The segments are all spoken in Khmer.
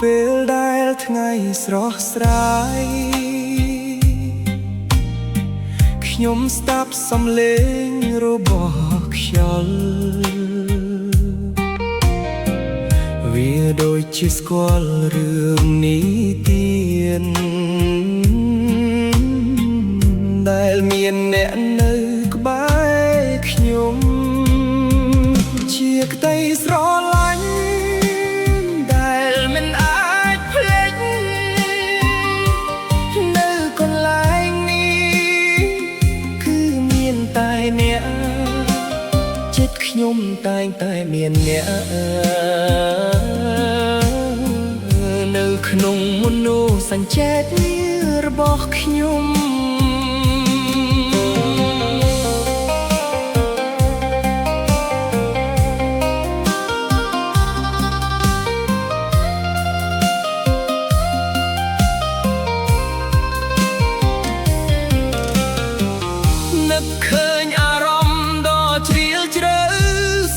ពេលដែលថ្ងៃស្រស់ស្រាយខ្ញុំស្ដាប់សំឡេងរបស់ខ្យល់វាដូចជាស្គាល់រឿងនិទានដែលមានអ្នកនៅក្បែរខ្ញុំជាក្តីស្រឡាញ់ដែលមិនអាចភ្លេចនៅកន្លែងនេះគឺមានតែអ្នកចិត្តខ្ញុំតែងតែមានអ្នកនៅក្នុងមនោសញ្ចេតនារបស់ខ្ញុំនឹកឃើញអារម្មណ៍ដ៏ជ្រាលជ្រៅ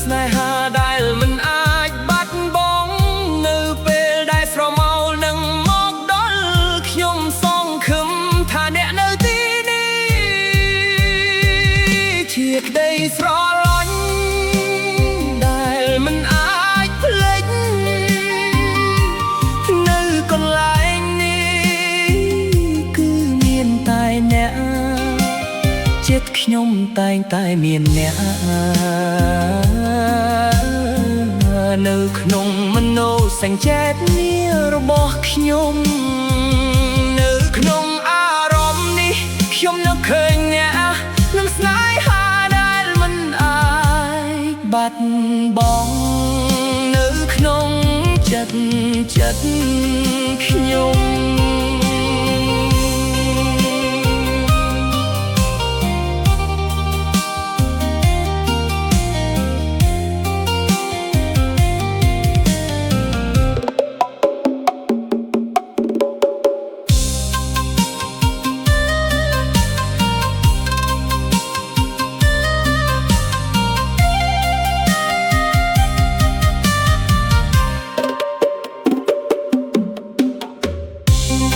ស្នេហាដែលមិនអាចបាត់បង់នៅពេលដែលស្រមោលនឹងមកដល់ខ្ញុំសង្ឃឹមថាអ្នកនៅទីនេះជាក្តីស្រឡាញ់ដែលមិនអាចភ្លេចនៅកន្លែងនេះគឺមានតែអ្នកចិត្តខ្ញុំតែងតែមានអ្នកនៅក្នុងមនោសញ្ចេតនារបស់ខ្ញុំនៅក្នុងអារម្មណ៍នេះខ្ញុំនឹកឃើញអ្នកនឹងស្នេហាដែលមិនអាចបាត់បង់នៅក្នុងចិត្តខ្ញុំ เ